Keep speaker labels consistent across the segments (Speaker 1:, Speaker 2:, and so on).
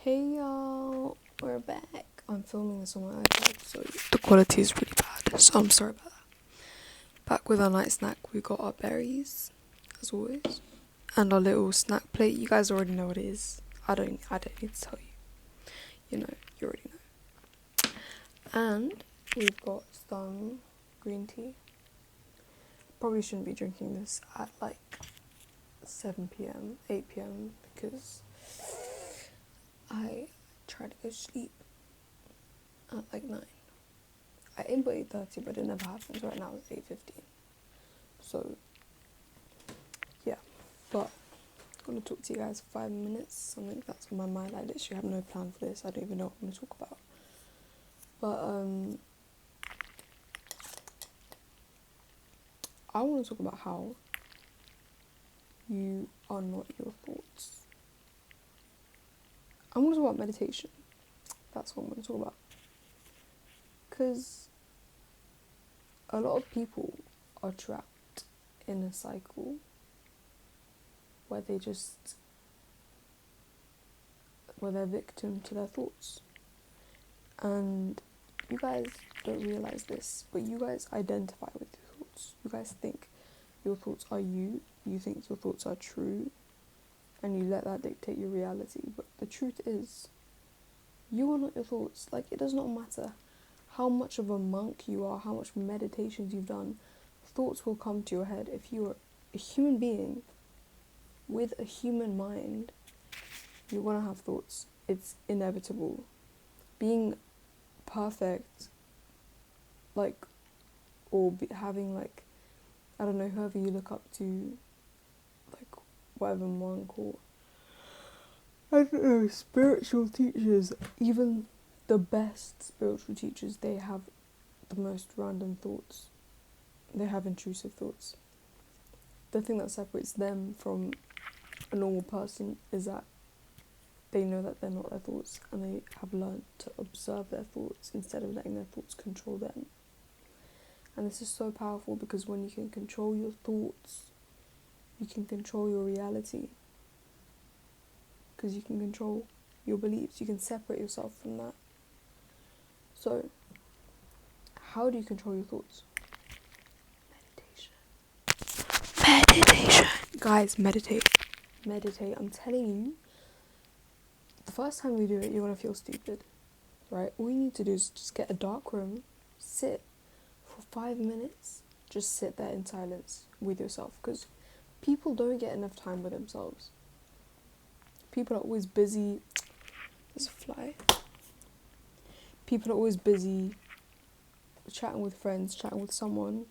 Speaker 1: Hey y'all, we're back. I'm filming this on my iPad, so the quality is really bad, so I'm sorry about that. Back with our night snack, we got our berries, as always, and our little snack plate. You guys already know what it is. I don't need to tell you. You already know. And we've got some green tea. Probably shouldn't be drinking this at like 7 p.m, 8 p.m, because I try to go to sleep at like 9. I aim for 8:30, but it never happens. Right now it's 8:15. So yeah, but I'm gonna talk to you guys for 5 minutes. Something that's on my mind. I literally have no plan for this. I don't even know what I'm gonna talk about. But I want to talk about how you are not your thoughts. I want to talk about meditation. That's what I'm gonna talk about. Because a lot of people are trapped in a cycle where they're victim to their thoughts. And you guys don't realize this, but you guys identify with your thoughts. You guys think your thoughts are you think your thoughts are true, and you let that dictate your reality. But the truth is, you are not your thoughts. Like, it does not matter how much of a monk you are, how much meditations you've done, thoughts will come to your head. If you are a human being with a human mind, you're gonna have thoughts. It's inevitable. Being perfect, like, or having, like, I don't know, whoever you look up to, like, whatever monk or, I don't know, spiritual teachers, even the best spiritual teachers, they have the most random thoughts. They have intrusive thoughts. The thing that separates them from a normal person is that they know that they're not their thoughts, and they have learned to observe their thoughts instead of letting their thoughts control them. And this is so powerful, because when you can control your thoughts, you can control your reality. Because you can control your beliefs. You can separate yourself from that. So, how do you control your thoughts? Meditation. Guys, meditate. Meditate. I'm telling you, the first time you do it, you're going to feel stupid. Right? All you need to do is just get a dark room, sit for 5 minutes, just sit there in silence with yourself. Because people don't get enough time with themselves. People are always busy. There's a fly. People are always busy chatting with friends, chatting with someone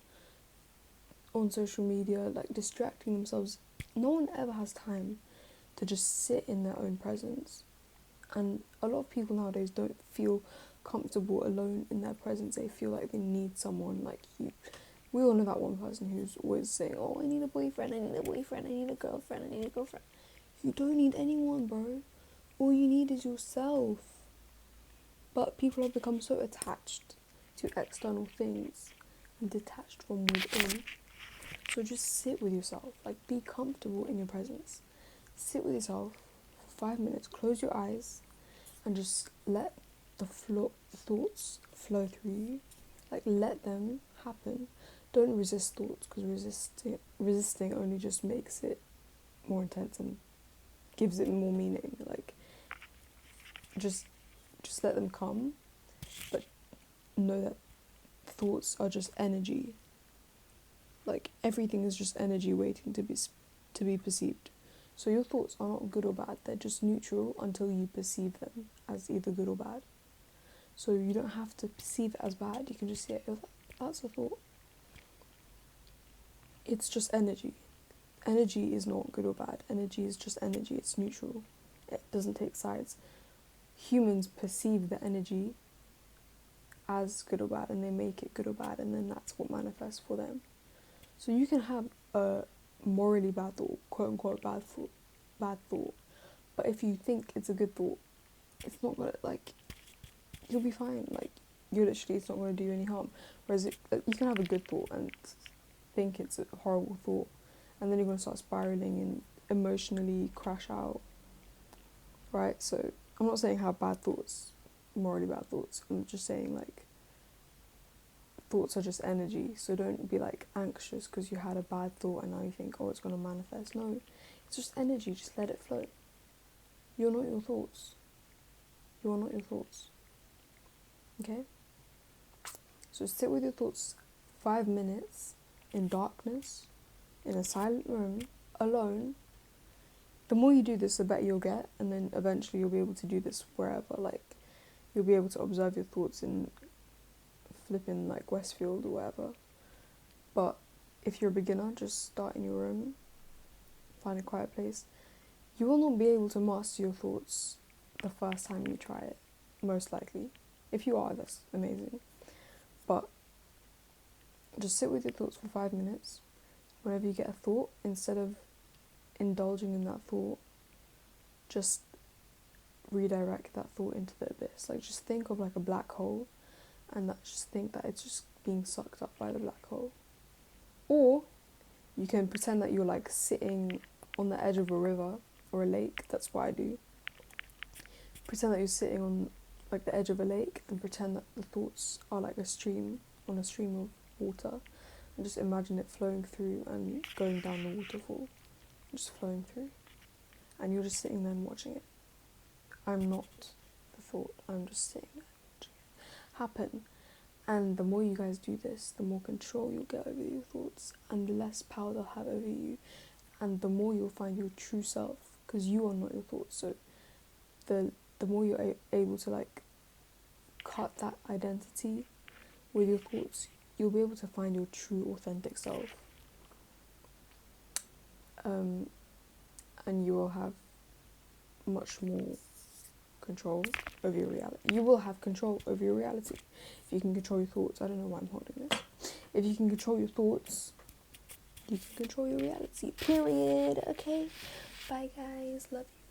Speaker 1: on social media, like distracting themselves. No one ever has time to just sit in their own presence. And a lot of people nowadays don't feel comfortable alone in their presence. They feel like they need someone like you. We all know that one person who's always saying, oh, I need a boyfriend, I need a boyfriend, I need a girlfriend, I need a girlfriend. You don't need anyone, bro. All you need is yourself. But people have become so attached to external things and detached from within. So just sit with yourself. Like, be comfortable in your presence. Sit with yourself for 5 minutes. Close your eyes and just let the thoughts flow through you. Like, let them happen. Don't resist thoughts, because resisting only just makes it more intense and gives it more meaning. Like, just let them come, but know that thoughts are just energy. Like, everything is just energy waiting to be perceived. So your thoughts are not good or bad. They're just neutral until you perceive them as either good or bad. So you don't have to perceive it as bad. You can just say, oh, that's a thought. It's just energy. Energy is not good or bad. Energy is just energy. It's neutral. It doesn't take sides. Humans perceive the energy as good or bad, and they make it good or bad, and then that's what manifests for them. So you can have a morally bad thought, quote unquote bad thought, but if you think it's a good thought, it's not gonna, like, you'll be fine. Like, it's not gonna do you any harm. Whereas you can have a good thought and think it's a horrible thought, and then you're gonna start spiraling and emotionally crash out. Right? So I'm not saying have bad thoughts, morally bad thoughts. I'm just saying, like, thoughts are just energy. So don't be, like, anxious because you had a bad thought and now you think, oh, it's going to manifest. No, it's just energy. Just let it flow. You're not your thoughts. You are not your thoughts. Okay? So sit with your thoughts 5 minutes in darkness, in a silent room, alone. The more you do this, the better you'll get, and then eventually you'll be able to do this wherever. Like, you'll be able to observe your thoughts in flipping, like, Westfield or whatever. But if you're a beginner, just start in your room, find a quiet place. You will not be able to master your thoughts the first time you try it, most likely. If you are, that's amazing. But just sit with your thoughts for 5 minutes. Whenever you get a thought, instead of indulging in that thought, just redirect that thought into the abyss. Like, just think of like a black hole, and just think that it's just being sucked up by the black hole. Or you can pretend that you're like sitting on the edge of a river or a lake. That's what I do. Pretend that you're sitting on like the edge of a lake, and pretend that the thoughts are like a stream of water, and just imagine it flowing through and going down the waterfall, just flowing through, and you're just sitting there and watching it. I'm not the thought, I'm just sitting there watching it happen. And the more you guys do this, the more control you'll get over your thoughts, and the less power they'll have over you, and the more you'll find your true self, because you are not your thoughts. So the more you're able to like cut that identity with your thoughts, you'll be able to find your true authentic self, and you will have much more control over your reality. You will have control over your reality if you can control your thoughts. I don't know why I'm holding this. If you can control your thoughts, you can control your reality. Period. Okay. Bye guys. Love you.